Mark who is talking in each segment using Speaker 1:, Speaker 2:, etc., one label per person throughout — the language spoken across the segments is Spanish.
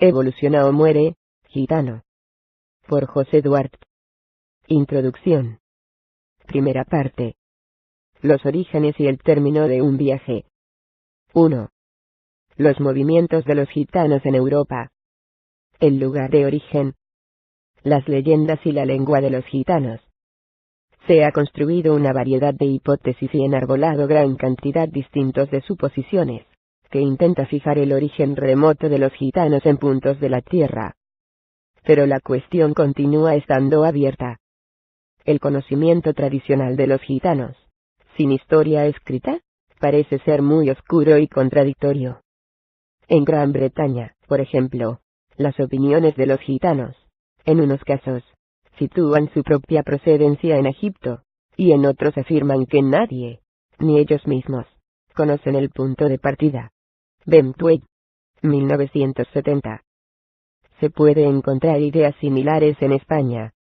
Speaker 1: Evoluciona o muere, gitano. Por José Duarte. Introducción. Primera parte. Los orígenes y el término de un viaje. 1. Los movimientos de los gitanos en Europa. El lugar de origen. Las leyendas y la lengua de los gitanos. Se ha construido una variedad de hipótesis y enarbolado gran cantidad distintos de suposiciones, que intenta fijar el origen remoto de los gitanos en puntos de la tierra. Pero la cuestión continúa estando abierta. El conocimiento tradicional de los gitanos, sin historia escrita, parece ser muy oscuro y contradictorio. En Gran Bretaña, por ejemplo, las opiniones de los gitanos, en unos casos, sitúan su propia procedencia en Egipto, y en otros afirman que nadie, ni ellos mismos, conocen el punto de partida. Bentway, 1970. Se puede encontrar ideas similares en España.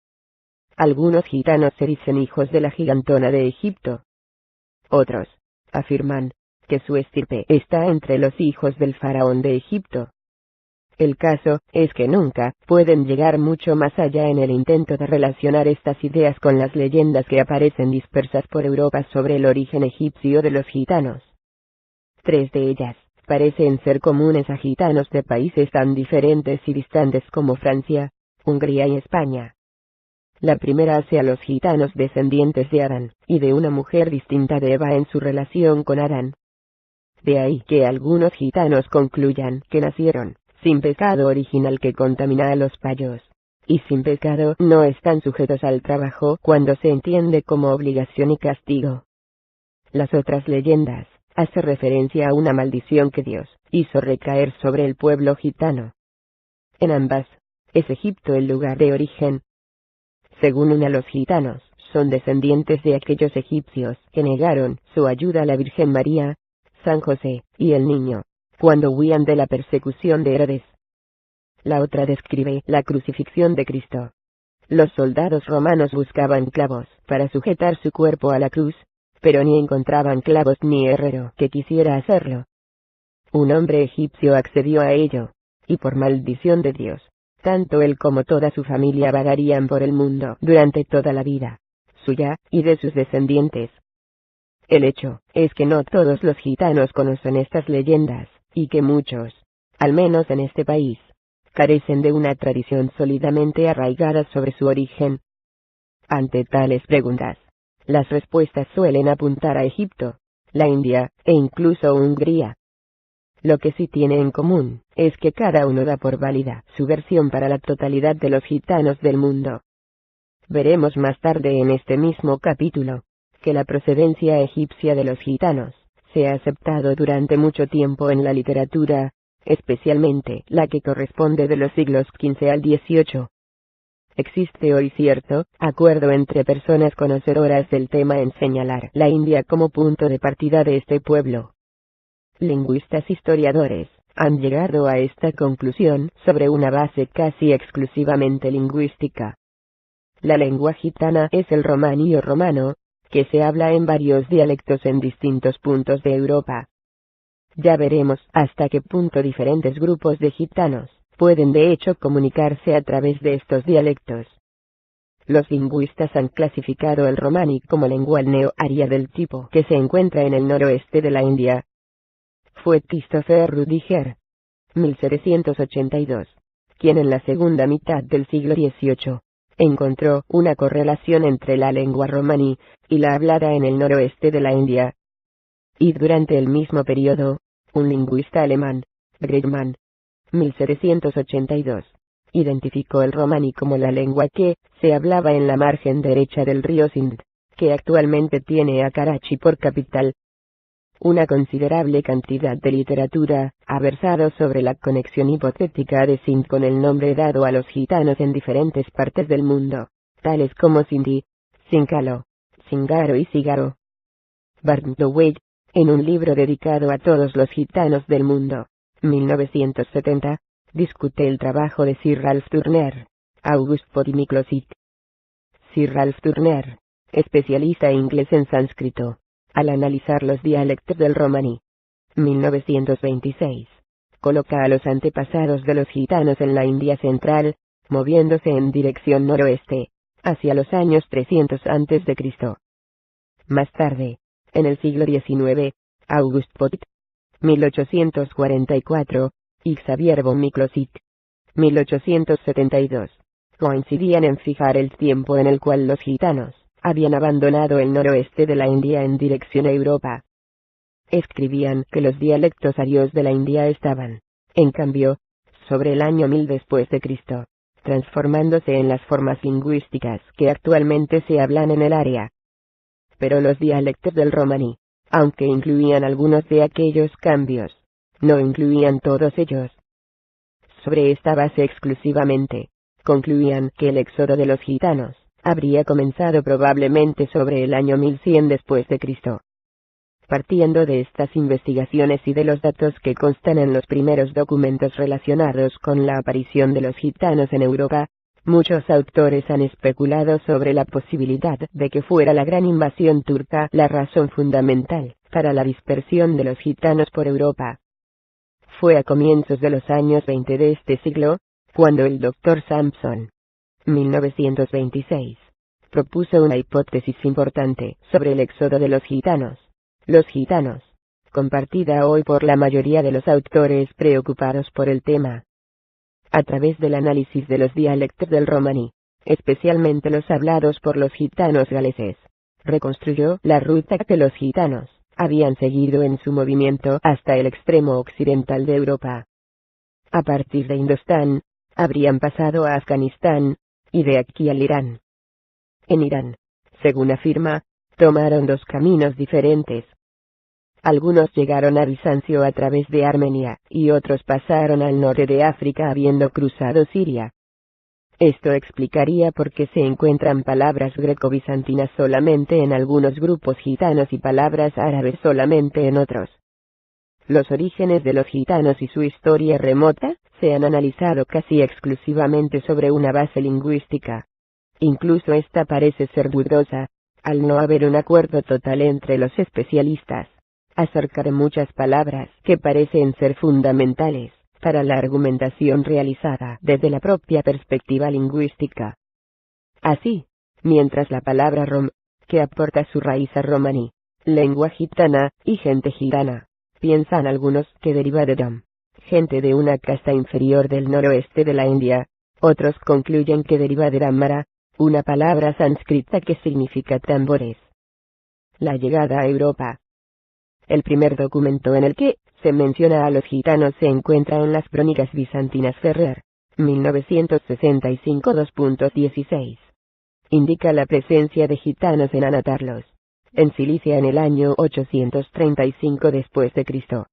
Speaker 1: Algunos gitanos se dicen hijos de la gigantona de Egipto. Otros afirman que su estirpe está entre los hijos del faraón de Egipto. El caso es que nunca pueden llegar mucho más allá en el intento de relacionar estas ideas con las leyendas que aparecen dispersas por Europa sobre el origen egipcio de los gitanos. 3 de ellas parecen ser comunes a gitanos de países tan diferentes y distantes como Francia, Hungría y España. La primera hace a los gitanos descendientes de Adán, y de una mujer distinta de Eva en su relación con Adán. De ahí que algunos gitanos concluyan que nacieron sin pecado original que contamina a los payos, y sin pecado no están sujetos al trabajo cuando se entiende como obligación y castigo. Las otras leyendas hace referencia a una maldición que Dios hizo recaer sobre el pueblo gitano. En ambas, es Egipto el lugar de origen. Según una, los gitanos son descendientes de aquellos egipcios que negaron su ayuda a la Virgen María, San José y el niño, cuando huían de la persecución de Herodes. La otra describe la crucifixión de Cristo. Los soldados romanos buscaban clavos para sujetar su cuerpo a la cruz, pero ni encontraban clavos ni herrero que quisiera hacerlo. Un hombre egipcio accedió a ello, y por maldición de Dios, tanto él como toda su familia vagarían por el mundo durante toda la vida suya y de sus descendientes. El hecho es que no todos los gitanos conocen estas leyendas, y que muchos, al menos en este país, carecen de una tradición sólidamente arraigada sobre su origen. Ante tales preguntas, las respuestas suelen apuntar a Egipto, la India, e incluso Hungría. Lo que sí tiene en común es que cada uno da por válida su versión para la totalidad de los gitanos del mundo. Veremos más tarde en este mismo capítulo que la procedencia egipcia de los gitanos se ha aceptado durante mucho tiempo en la literatura, especialmente la que corresponde de los siglos XV al XVIII. Existe hoy cierto acuerdo entre personas conocedoras del tema en señalar la India como punto de partida de este pueblo. Lingüistas historiadores han llegado a esta conclusión sobre una base casi exclusivamente lingüística. La lengua gitana es el romaní o romano, que se habla en varios dialectos en distintos puntos de Europa. Ya veremos hasta qué punto diferentes grupos de gitanos pueden de hecho comunicarse a través de estos dialectos. Los lingüistas han clasificado el romaní como lengua neo-aria del tipo que se encuentra en el noroeste de la India. Fue Christopher Rudiger, 1782, quien en la segunda mitad del siglo XVIII encontró una correlación entre la lengua romaní y la hablada en el noroeste de la India. Y durante el mismo periodo, un lingüista alemán, Bregmann, 1782, identificó el romaní como la lengua que se hablaba en la margen derecha del río Sindh, que actualmente tiene a Karachi por capital. Una considerable cantidad de literatura ha versado sobre la conexión hipotética de Sindh con el nombre dado a los gitanos en diferentes partes del mundo, tales como Sindhi, Sincalo, Singaro y Sigaro. Bartloway, en un libro dedicado a todos los gitanos del mundo, 1970, discute el trabajo de Sir Ralph Turner, August Podimiclosic. Sir Ralph Turner, especialista inglés en sánscrito, al analizar los dialectos del romaní, 1926, coloca a los antepasados de los gitanos en la India central, moviéndose en dirección noroeste, hacia los años 300 a.C. Más tarde, en el siglo XIX, August Potit, 1844, y Xavier von Miklósik, 1872, coincidían en fijar el tiempo en el cual los gitanos habían abandonado el noroeste de la India en dirección a Europa. Escribían que los dialectos arios de la India estaban, en cambio, sobre el año 1000 después de Cristo, transformándose en las formas lingüísticas que actualmente se hablan en el área. Pero los dialectos del romaní, aunque incluían algunos de aquellos cambios, no incluían todos ellos. Sobre esta base exclusivamente, concluían que el éxodo de los gitanos habría comenzado probablemente sobre el año 1100 después de Cristo. Partiendo de estas investigaciones y de los datos que constan en los primeros documentos relacionados con la aparición de los gitanos en Europa, muchos autores han especulado sobre la posibilidad de que fuera la gran invasión turca la razón fundamental para la dispersión de los gitanos por Europa. Fue a comienzos de los años 20 de este siglo, cuando el Dr. Sampson, 1926, propuso una hipótesis importante sobre el éxodo de los gitanos. Los gitanos, compartida hoy por la mayoría de los autores preocupados por el tema. A través del análisis de los dialectos del romaní, especialmente los hablados por los gitanos galeses, reconstruyó la ruta que los gitanos habían seguido en su movimiento hasta el extremo occidental de Europa. A partir de Indostán, habrían pasado a Afganistán, y de aquí al Irán. En Irán, según afirma, tomaron dos caminos diferentes. Algunos llegaron a Bizancio a través de Armenia, y otros pasaron al norte de África habiendo cruzado Siria. Esto explicaría por qué se encuentran palabras greco-bizantinas solamente en algunos grupos gitanos y palabras árabes solamente en otros. Los orígenes de los gitanos y su historia remota se han analizado casi exclusivamente sobre una base lingüística. Incluso esta parece ser dudosa, al no haber un acuerdo total entre los especialistas acerca de muchas palabras que parecen ser fundamentales para la argumentación realizada desde la propia perspectiva lingüística. Así, mientras la palabra rom, que aporta su raíz a romaní, lengua gitana, y gente gitana, piensan algunos que deriva de dam, gente de una casta inferior del noroeste de la India, otros concluyen que deriva de damara, una palabra sánscrita que significa tambores. La llegada a Europa. El primer documento en el que se menciona a los gitanos se encuentra en las Crónicas Bizantinas Ferrer, 1965 2.16. Indica la presencia de gitanos en Anatarlos, en Cilicia en el año 835 después de Cristo.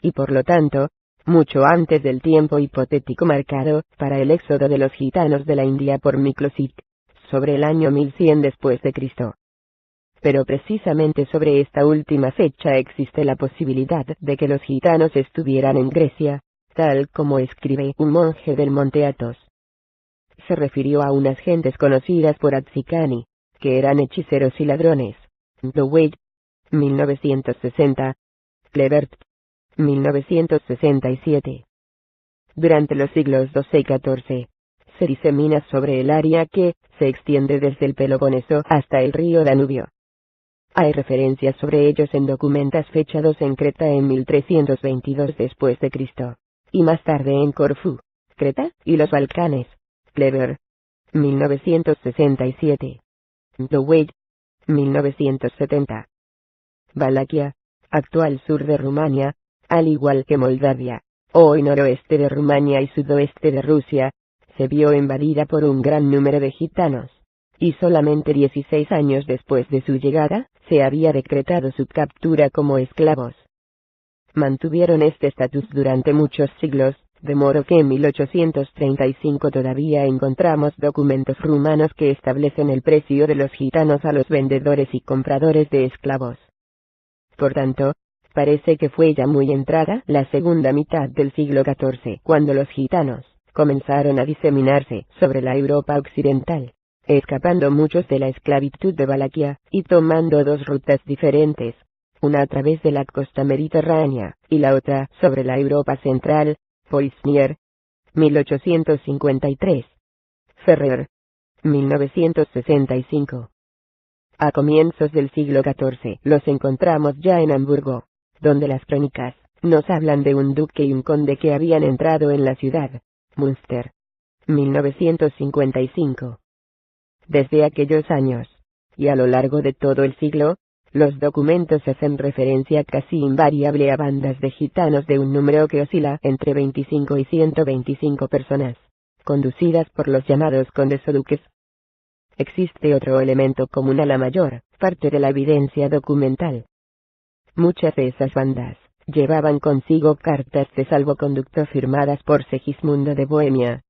Speaker 1: Y por lo tanto, mucho antes del tiempo hipotético marcado para el éxodo de los gitanos de la India por Miklósik, sobre el año 1100 después de Cristo. Pero precisamente sobre esta última fecha existe la posibilidad de que los gitanos estuvieran en Grecia, tal como escribe un monje del monte Athos. Se refirió a unas gentes conocidas por Atzicani, que eran hechiceros y ladrones. Dowey, 1960, Klebert, 1967. Durante los siglos XII y XIV, se disemina sobre el área que se extiende desde el Peloponeso hasta el río Danubio. Hay referencias sobre ellos en documentos fechados en Creta en 1322 después de Cristo, y más tarde en Corfú, Creta, y los Balcanes. Kleber, 1967. Dowey, 1970. Valaquia, actual sur de Rumania, al igual que Moldavia, hoy noroeste de Rumania y sudoeste de Rusia, se vio invadida por un gran número de gitanos, y solamente 16 años después de su llegada, se había decretado su captura como esclavos. Mantuvieron este estatus durante muchos siglos, de modo que en 1835 todavía encontramos documentos rumanos que establecen el precio de los gitanos a los vendedores y compradores de esclavos. Por tanto, parece que fue ya muy entrada la segunda mitad del siglo XIV cuando los gitanos comenzaron a diseminarse sobre la Europa occidental, escapando muchos de la esclavitud de Valaquia, y tomando dos rutas diferentes, una a través de la costa mediterránea, y la otra sobre la Europa central. Poissonier, 1853. Ferrer, 1965. A comienzos del siglo XIV los encontramos ya en Hamburgo, donde las crónicas nos hablan de un duque y un conde que habían entrado en la ciudad. Münster, 1955. Desde aquellos años, y a lo largo de todo el siglo, los documentos hacen referencia casi invariable a bandas de gitanos de un número que oscila entre 25 y 125 personas, conducidas por los llamados condes o duques. Existe otro elemento común a la mayor parte de la evidencia documental. Muchas de esas bandas llevaban consigo cartas de salvoconducto firmadas por Segismundo de Bohemia.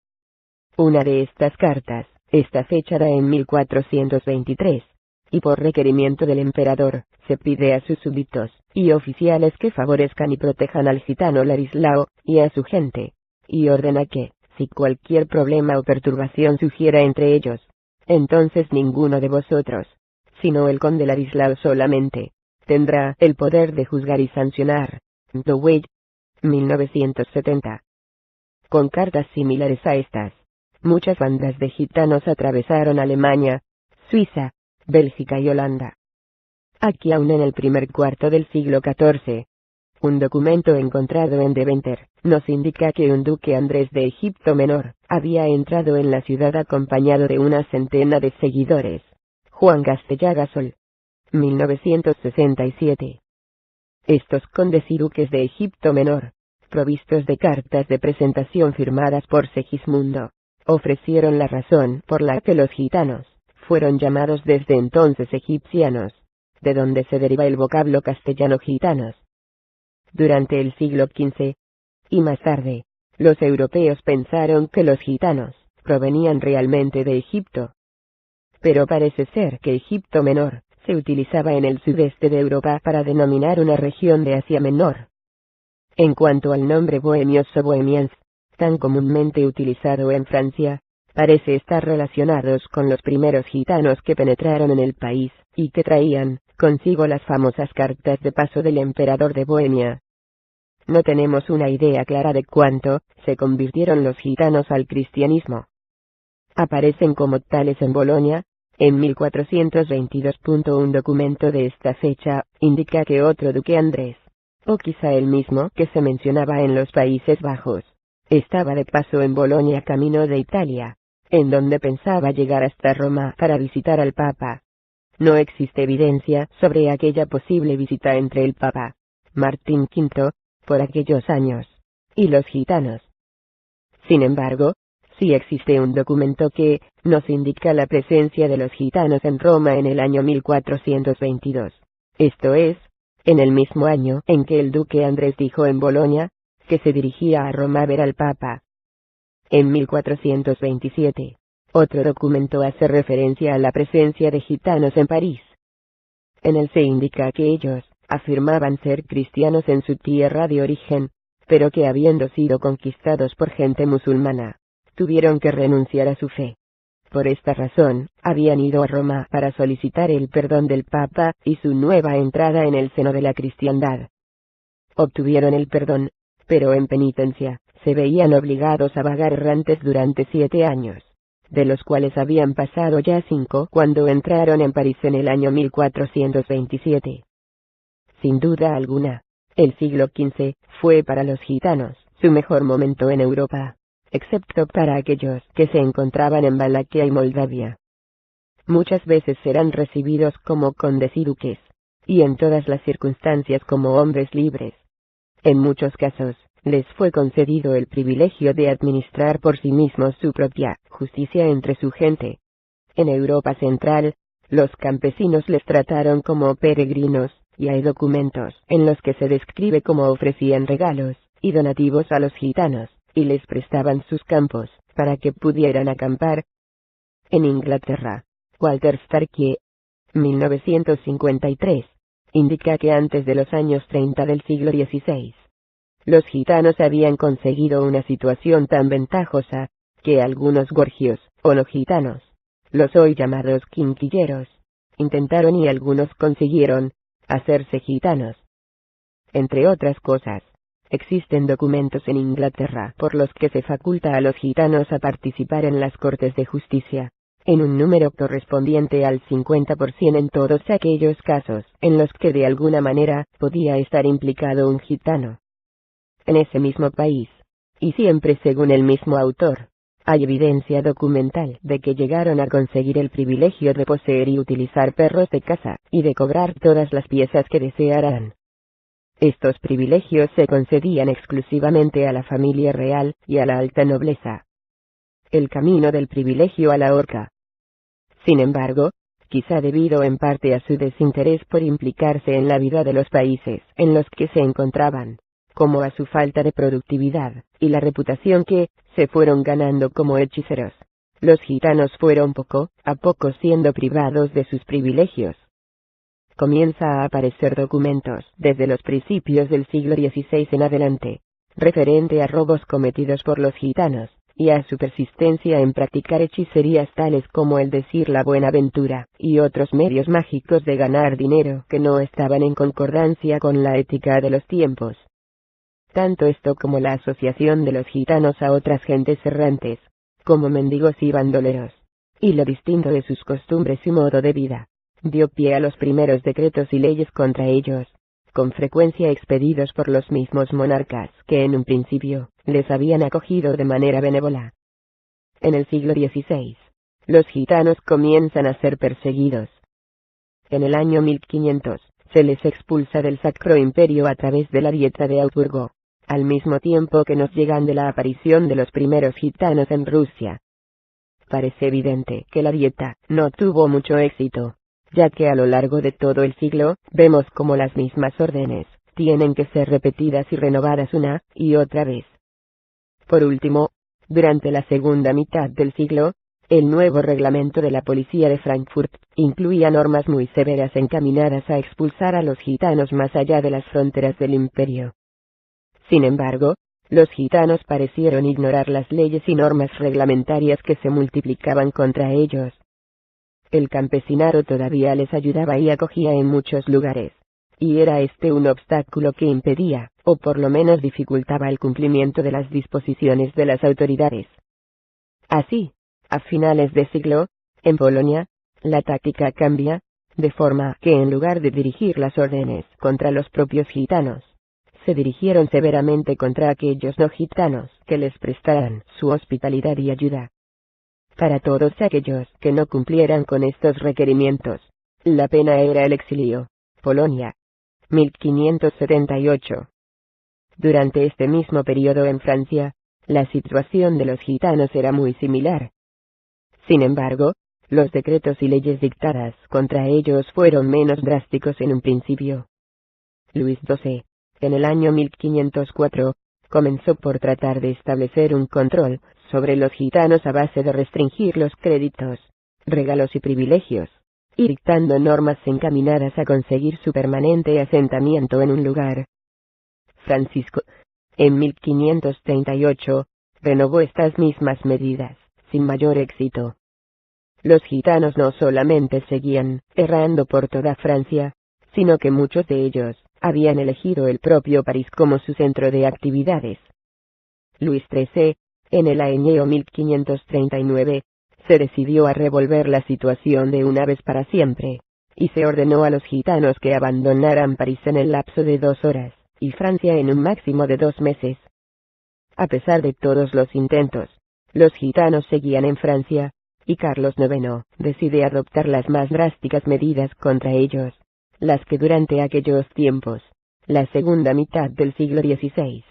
Speaker 1: Una de estas cartas está fechada en 1423, y por requerimiento del emperador, se pide a sus súbditos y oficiales que favorezcan y protejan al gitano Ladislao y a su gente, y ordena que, si cualquier problema o perturbación surgiera entre ellos, entonces ninguno de vosotros, sino el conde Ladislao solamente, tendrá el poder de juzgar y sancionar. Dowey, 1970. Con cartas similares a estas, muchas bandas de gitanos atravesaron Alemania, Suiza, Bélgica y Holanda. Aquí aún en el primer cuarto del siglo XIV, un documento encontrado en Deventer nos indica que un duque Andrés de Egipto Menor había entrado en la ciudad acompañado de una centena de seguidores. Juan Castellagasol, 1967. Estos condes y duques de Egipto Menor, provistos de cartas de presentación firmadas por Segismundo, ofrecieron la razón por la que los gitanos fueron llamados desde entonces egipcianos, de donde se deriva el vocablo castellano gitanos. Durante el siglo XV, y más tarde, los europeos pensaron que los gitanos provenían realmente de Egipto. Pero parece ser que Egipto Menor se utilizaba en el sudeste de Europa para denominar una región de Asia Menor. En cuanto al nombre bohemios o bohemians, tan comúnmente utilizado en Francia, parece estar relacionados con los primeros gitanos que penetraron en el país, y que traían consigo las famosas cartas de paso del emperador de Bohemia. No tenemos una idea clara de cuánto se convirtieron los gitanos al cristianismo. Aparecen como tales en Bolonia, en 1422. Un documento de esta fecha indica que otro duque Andrés, o quizá el mismo que se mencionaba en los Países Bajos, estaba de paso en Bolonia camino de Italia, en donde pensaba llegar hasta Roma para visitar al Papa. No existe evidencia sobre aquella posible visita entre el Papa Martín V, por aquellos años, y los gitanos. Sin embargo, sí existe un documento que nos indica la presencia de los gitanos en Roma en el año 1422. Esto es, en el mismo año en que el duque Andrés dijo en Bolonia que se dirigía a Roma a ver al Papa. En 1427, otro documento hace referencia a la presencia de gitanos en París. En él se indica que ellos afirmaban ser cristianos en su tierra de origen, pero que habiendo sido conquistados por gente musulmana, tuvieron que renunciar a su fe. Por esta razón, habían ido a Roma para solicitar el perdón del Papa y su nueva entrada en el seno de la cristiandad. Obtuvieron el perdón, pero en penitencia, se veían obligados a vagar errantes durante 7 años, de los cuales habían pasado ya 5 cuando entraron en París en el año 1427. Sin duda alguna, el siglo XV fue para los gitanos su mejor momento en Europa, excepto para aquellos que se encontraban en Valaquia y Moldavia. Muchas veces eran recibidos como condes y duques, y en todas las circunstancias como hombres libres. En muchos casos, les fue concedido el privilegio de administrar por sí mismos su propia justicia entre su gente. En Europa Central, los campesinos les trataron como peregrinos, y hay documentos en los que se describe cómo ofrecían regalos y donativos a los gitanos, y les prestaban sus campos, para que pudieran acampar. En Inglaterra, Walter Starkie, 1953, indica que antes de los años 30 del siglo XVI, los gitanos habían conseguido una situación tan ventajosa, que algunos gorgios, o no gitanos, los hoy llamados quinquilleros, intentaron y algunos consiguieron hacerse gitanos. Entre otras cosas, existen documentos en Inglaterra por los que se faculta a los gitanos a participar en las cortes de justicia, en un número correspondiente al 50% en todos aquellos casos en los que de alguna manera podía estar implicado un gitano. En ese mismo país, y siempre según el mismo autor, hay evidencia documental de que llegaron a conseguir el privilegio de poseer y utilizar perros de caza, y de cobrar todas las piezas que desearan. Estos privilegios se concedían exclusivamente a la familia real y a la alta nobleza. El camino del privilegio a la horca. Sin embargo, quizá debido en parte a su desinterés por implicarse en la vida de los países en los que se encontraban, como a su falta de productividad, y la reputación que se fueron ganando como hechiceros, los gitanos fueron poco a poco siendo privados de sus privilegios. Comienza a aparecer documentos desde los principios del siglo XVI en adelante, referente a robos cometidos por los gitanos, y a su persistencia en practicar hechicerías tales como el decir la buena ventura, y otros medios mágicos de ganar dinero que no estaban en concordancia con la ética de los tiempos. Tanto esto como la asociación de los gitanos a otras gentes errantes, como mendigos y bandoleros, y lo distinto de sus costumbres y modo de vida, dio pie a los primeros decretos y leyes contra ellos, con frecuencia expedidos por los mismos monarcas que en un principio les habían acogido de manera benévola. En el siglo XVI, los gitanos comienzan a ser perseguidos. En el año 1500, se les expulsa del Sacro Imperio a través de la Dieta de Augsburgo, al mismo tiempo que nos llegan de la aparición de los primeros gitanos en Rusia. Parece evidente que la Dieta no tuvo mucho éxito, ya que a lo largo de todo el siglo, vemos como las mismas órdenes tienen que ser repetidas y renovadas una y otra vez. Por último, durante la segunda mitad del siglo, el nuevo reglamento de la policía de Frankfurt incluía normas muy severas encaminadas a expulsar a los gitanos más allá de las fronteras del imperio. Sin embargo, los gitanos parecieron ignorar las leyes y normas reglamentarias que se multiplicaban contra ellos. El campesinado todavía les ayudaba y acogía en muchos lugares, y era este un obstáculo que impedía, o por lo menos dificultaba el cumplimiento de las disposiciones de las autoridades. Así, a finales de siglo, en Polonia, la táctica cambia, de forma que en lugar de dirigir las órdenes contra los propios gitanos, se dirigieron severamente contra aquellos no gitanos que les prestaran su hospitalidad y ayuda. Para todos aquellos que no cumplieran con estos requerimientos, la pena era el exilio. Polonia. 1578. Durante este mismo periodo en Francia, la situación de los gitanos era muy similar. Sin embargo, los decretos y leyes dictadas contra ellos fueron menos drásticos en un principio. Luis XII, en el año 1504, comenzó por tratar de establecer un control sobre los gitanos a base de restringir los créditos, regalos y privilegios, y dictando normas encaminadas a conseguir su permanente asentamiento en un lugar. Francisco, en 1538, renovó estas mismas medidas, sin mayor éxito. Los gitanos no solamente seguían errando por toda Francia, sino que muchos de ellos habían elegido el propio París como su centro de actividades. Luis XIII, en el año 1539, se decidió a revolver la situación de una vez para siempre, y se ordenó a los gitanos que abandonaran París en el lapso de 2 horas, y Francia en un máximo de 2 meses. A pesar de todos los intentos, los gitanos seguían en Francia, y Carlos IX decide adoptar las más drásticas medidas contra ellos, las que durante aquellos tiempos, la segunda mitad del siglo XVI,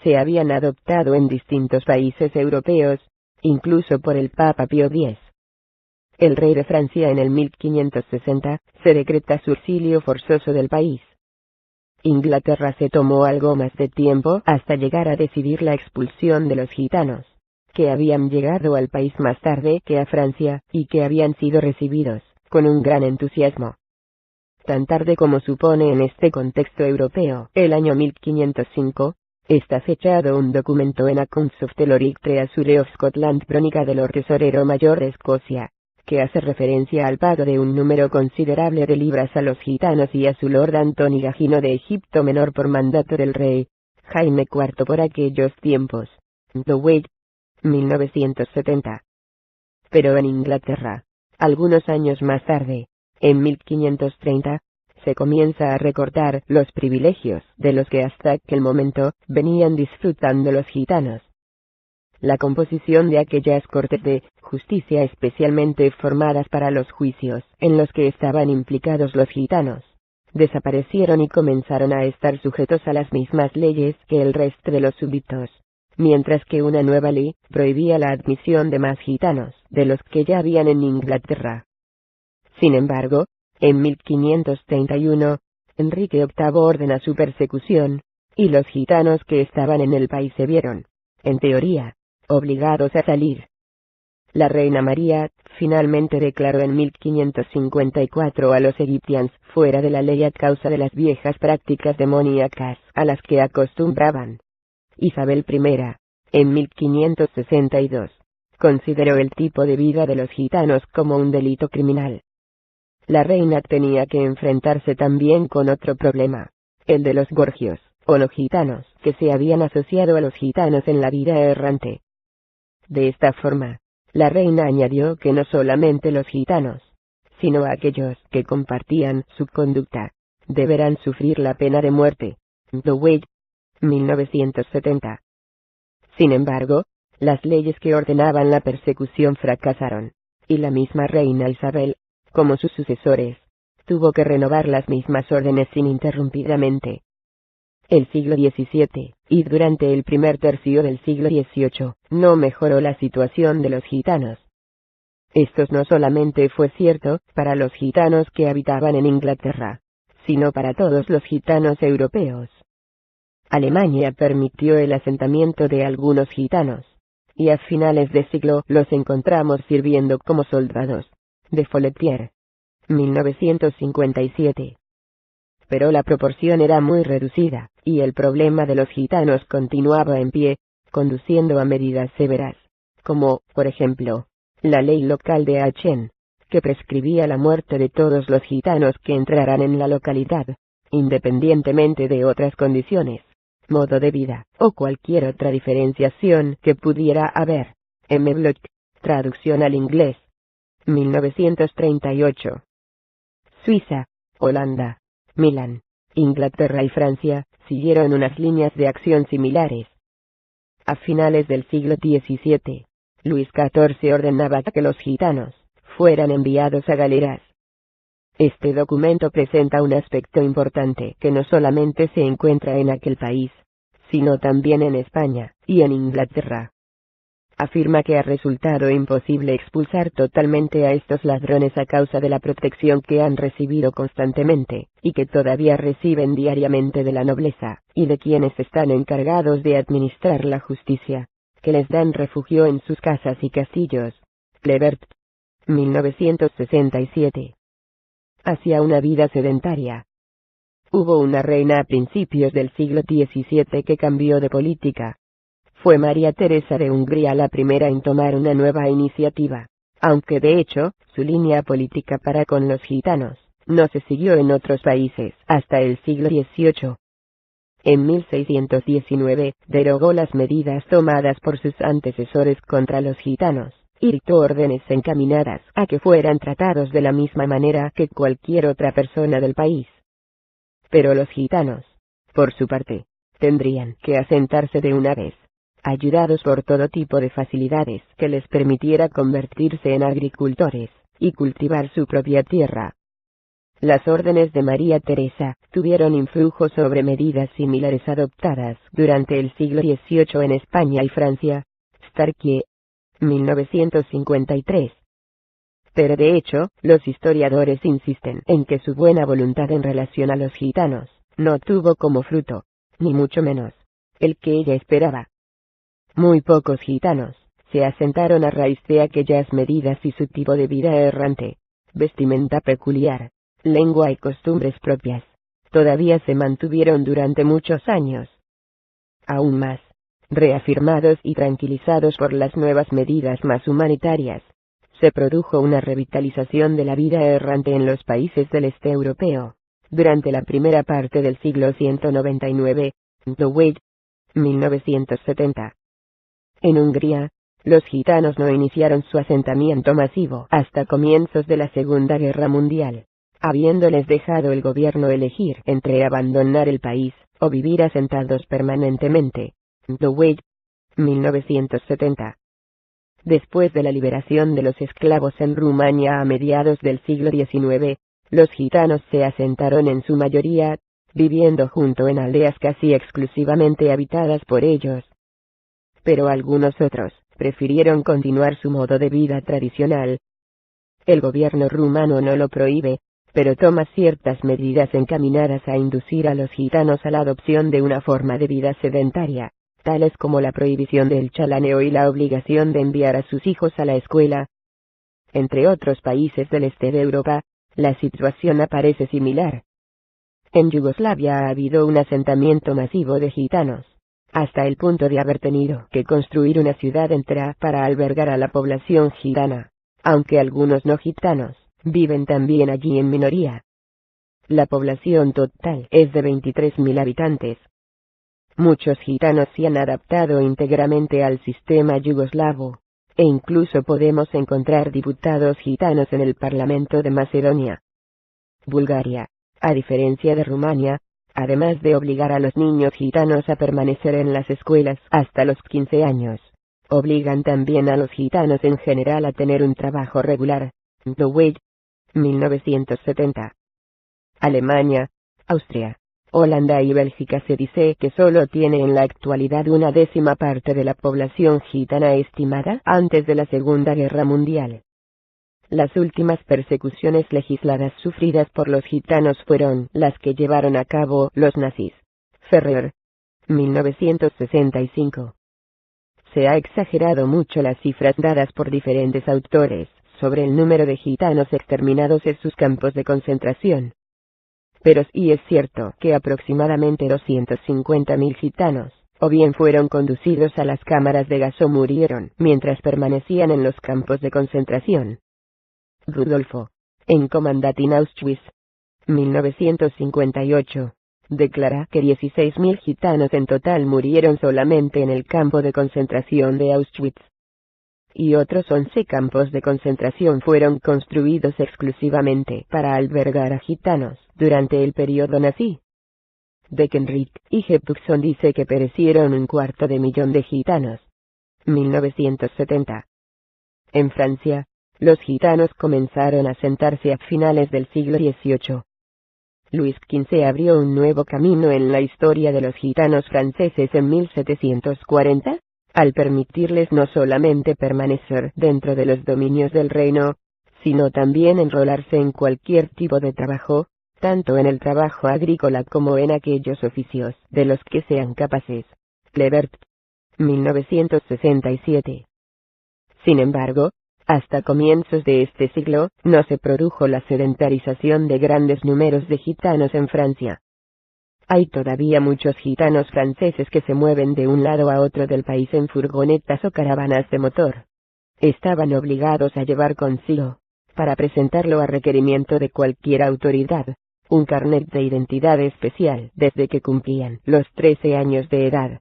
Speaker 1: se habían adoptado en distintos países europeos, incluso por el Papa Pío X. El rey de Francia en el 1560 se decreta su exilio forzoso del país. Inglaterra se tomó algo más de tiempo hasta llegar a decidir la expulsión de los gitanos, que habían llegado al país más tarde que a Francia, y que habían sido recibidos con un gran entusiasmo. Tan tarde como supone en este contexto europeo, el año 1505, está fechado un documento en Accounts of the Lord Treasury of Scotland, crónica del Lord Tesorero Mayor de Escocia, que hace referencia al pago de un número considerable de libras a los gitanos y a su lord Antoni Gagino de Egipto Menor por mandato del rey Jaime IV por aquellos tiempos. Dowey, 1970. Pero en Inglaterra, algunos años más tarde, en 1530, se comienza a recortar los privilegios de los que hasta aquel momento venían disfrutando los gitanos. La composición de aquellas cortes de justicia especialmente formadas para los juicios en los que estaban implicados los gitanos, desaparecieron y comenzaron a estar sujetos a las mismas leyes que el resto de los súbditos, mientras que una nueva ley prohibía la admisión de más gitanos de los que ya habían en Inglaterra. Sin embargo, en 1531, Enrique VIII ordena su persecución, y los gitanos que estaban en el país se vieron, en teoría, obligados a salir. La reina María finalmente declaró en 1554 a los egipcios fuera de la ley a causa de las viejas prácticas demoníacas a las que acostumbraban. Isabel I, en 1562, consideró el tipo de vida de los gitanos como un delito criminal. La reina tenía que enfrentarse también con otro problema, el de los gorgios, o no gitanos, que se habían asociado a los gitanos en la vida errante. De esta forma, la reina añadió que no solamente los gitanos, sino aquellos que compartían su conducta, deberán sufrir la pena de muerte. Dowey, 1970. Sin embargo, las leyes que ordenaban la persecución fracasaron, y la misma reina Isabel, como sus sucesores, tuvo que renovar las mismas órdenes ininterrumpidamente. El siglo XVII, y durante el primer tercio del siglo XVIII, no mejoró la situación de los gitanos. Esto no solamente fue cierto para los gitanos que habitaban en Inglaterra, sino para todos los gitanos europeos. Alemania permitió el asentamiento de algunos gitanos, y a finales de siglo los encontramos sirviendo como soldados. De Foletier, 1957. Pero la proporción era muy reducida, y el problema de los gitanos continuaba en pie, conduciendo a medidas severas, como, por ejemplo, la ley local de Aachen, que prescribía la muerte de todos los gitanos que entraran en la localidad, independientemente de otras condiciones, modo de vida, o cualquier otra diferenciación que pudiera haber. M. Bloch, traducción al inglés. 1938. Suiza, Holanda, Milán, Inglaterra y Francia siguieron unas líneas de acción similares. A finales del siglo XVII, Luis XIV ordenaba que los gitanos fueran enviados a galeras. Este documento presenta un aspecto importante que no solamente se encuentra en aquel país, sino también en España y en Inglaterra. Afirma que ha resultado imposible expulsar totalmente a estos ladrones a causa de la protección que han recibido constantemente, y que todavía reciben diariamente de la nobleza, y de quienes están encargados de administrar la justicia, que les dan refugio en sus casas y castillos. Lebert, 1967. Hacia una vida sedentaria. Hubo una reina a principios del siglo XVII que cambió de política. Fue María Teresa de Hungría la primera en tomar una nueva iniciativa, aunque de hecho, su línea política para con los gitanos no se siguió en otros países hasta el siglo XVIII. En 1619, derogó las medidas tomadas por sus antecesores contra los gitanos, y dictó órdenes encaminadas a que fueran tratados de la misma manera que cualquier otra persona del país. Pero los gitanos, por su parte, tendrían que asentarse de una vez, ayudados por todo tipo de facilidades que les permitiera convertirse en agricultores y cultivar su propia tierra. Las órdenes de María Teresa tuvieron influjo sobre medidas similares adoptadas durante el siglo XVIII en España y Francia. Starkie, 1953. Pero de hecho, los historiadores insisten en que su buena voluntad en relación a los gitanos no tuvo como fruto, ni mucho menos, el que ella esperaba. Muy pocos gitanos se asentaron a raíz de aquellas medidas y su tipo de vida errante, vestimenta peculiar, lengua y costumbres propias, todavía se mantuvieron durante muchos años. Aún más, reafirmados y tranquilizados por las nuevas medidas más humanitarias, se produjo una revitalización de la vida errante en los países del este europeo. Durante la primera parte del siglo 199, The Wade, 1970. En Hungría, los gitanos no iniciaron su asentamiento masivo hasta comienzos de la Segunda Guerra Mundial, habiéndoles dejado el gobierno elegir entre abandonar el país o vivir asentados permanentemente. The Wade, 1970. Después de la liberación de los esclavos en Rumania a mediados del siglo XIX, los gitanos se asentaron en su mayoría, viviendo junto en aldeas casi exclusivamente habitadas por ellos. Pero algunos otros prefirieron continuar su modo de vida tradicional. El gobierno rumano no lo prohíbe, pero toma ciertas medidas encaminadas a inducir a los gitanos a la adopción de una forma de vida sedentaria, tales como la prohibición del chalaneo y la obligación de enviar a sus hijos a la escuela. Entre otros países del este de Europa, la situación aparece similar. En Yugoslavia ha habido un asentamiento masivo de gitanos, hasta el punto de haber tenido que construir una ciudad entera para albergar a la población gitana, aunque algunos no gitanos viven también allí en minoría. La población total es de 23.000 habitantes. Muchos gitanos se han adaptado íntegramente al sistema yugoslavo, e incluso podemos encontrar diputados gitanos en el Parlamento de Macedonia. Bulgaria, a diferencia de Rumania, además de obligar a los niños gitanos a permanecer en las escuelas hasta los 15 años, obligan también a los gitanos en general a tener un trabajo regular. The Wade, 1970. Alemania, Austria, Holanda y Bélgica se dice que solo tiene en la actualidad una décima parte de la población gitana estimada antes de la Segunda Guerra Mundial. Las últimas persecuciones legisladas sufridas por los gitanos fueron las que llevaron a cabo los nazis. Ferrer, 1965. Se ha exagerado mucho las cifras dadas por diferentes autores sobre el número de gitanos exterminados en sus campos de concentración. Pero sí es cierto que aproximadamente 250.000 gitanos, o bien fueron conducidos a las cámaras de gas o murieron mientras permanecían en los campos de concentración. Rudolfo, en Commandant in Auschwitz, 1958, declara que 16.000 gitanos en total murieron solamente en el campo de concentración de Auschwitz. Y otros 11 campos de concentración fueron construidos exclusivamente para albergar a gitanos durante el periodo nazi. Beckenrich y Jeppson dice que perecieron 250.000 de gitanos. 1970. En Francia, los gitanos comenzaron a asentarse a finales del siglo XVIII. Luis XV abrió un nuevo camino en la historia de los gitanos franceses en 1740, al permitirles no solamente permanecer dentro de los dominios del reino, sino también enrolarse en cualquier tipo de trabajo, tanto en el trabajo agrícola como en aquellos oficios de los que sean capaces. Lebert, 1967. Sin embargo, hasta comienzos de este siglo, no se produjo la sedentarización de grandes números de gitanos en Francia. Hay todavía muchos gitanos franceses que se mueven de un lado a otro del país en furgonetas o caravanas de motor. Estaban obligados a llevar consigo, para presentarlo a requerimiento de cualquier autoridad, un carnet de identidad especial desde que cumplían los 13 años de edad.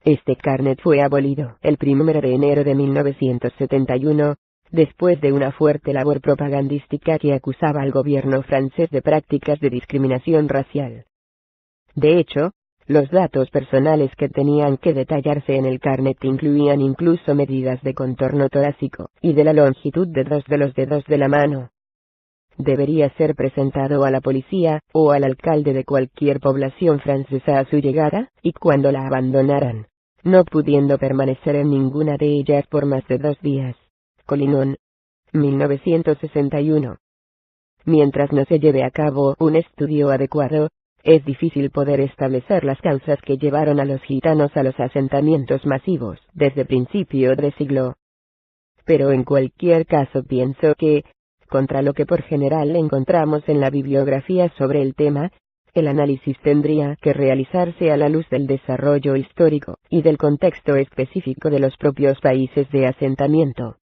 Speaker 1: Este carnet fue abolido el 1 de enero de 1971, después de una fuerte labor propagandística que acusaba al gobierno francés de prácticas de discriminación racial. De hecho, los datos personales que tenían que detallarse en el carnet incluían incluso medidas de contorno torácico y de la longitud de 2 de los dedos de la mano. Debería ser presentado a la policía o al alcalde de cualquier población francesa a su llegada, y cuando la abandonaran, no pudiendo permanecer en ninguna de ellas por más de 2 días. Collinon, 1961. Mientras no se lleve a cabo un estudio adecuado, es difícil poder establecer las causas que llevaron a los gitanos a los asentamientos masivos desde principio de siglo. Pero en cualquier caso pienso que, contra lo que por general encontramos en la bibliografía sobre el tema, el análisis tendría que realizarse a la luz del desarrollo histórico y del contexto específico de los propios países de asentamiento.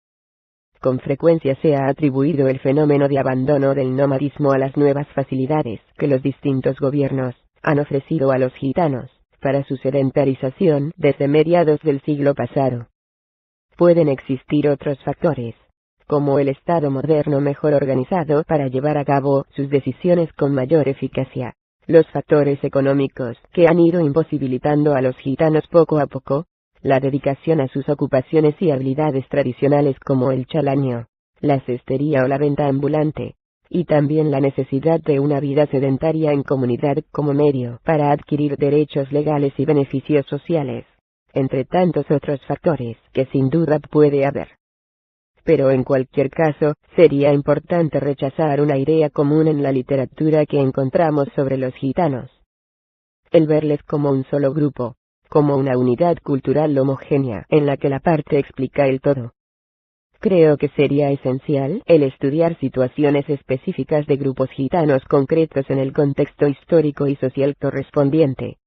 Speaker 1: con frecuencia se ha atribuido el fenómeno de abandono del nomadismo a las nuevas facilidades que los distintos gobiernos han ofrecido a los gitanos para su sedentarización desde mediados del siglo pasado. Pueden existir otros factores, como el Estado moderno mejor organizado para llevar a cabo sus decisiones con mayor eficacia, los factores económicos que han ido imposibilitando a los gitanos poco a poco la dedicación a sus ocupaciones y habilidades tradicionales como el chalanio, la cestería o la venta ambulante, y también la necesidad de una vida sedentaria en comunidad como medio para adquirir derechos legales y beneficios sociales, entre tantos otros factores que sin duda puede haber. Pero en cualquier caso, sería importante rechazar una idea común en la literatura que encontramos sobre los gitanos. El verles como un solo grupo, como una unidad cultural homogénea en la que la parte explica el todo. Creo que sería esencial el estudiar situaciones específicas de grupos gitanos concretos en el contexto histórico y social correspondiente,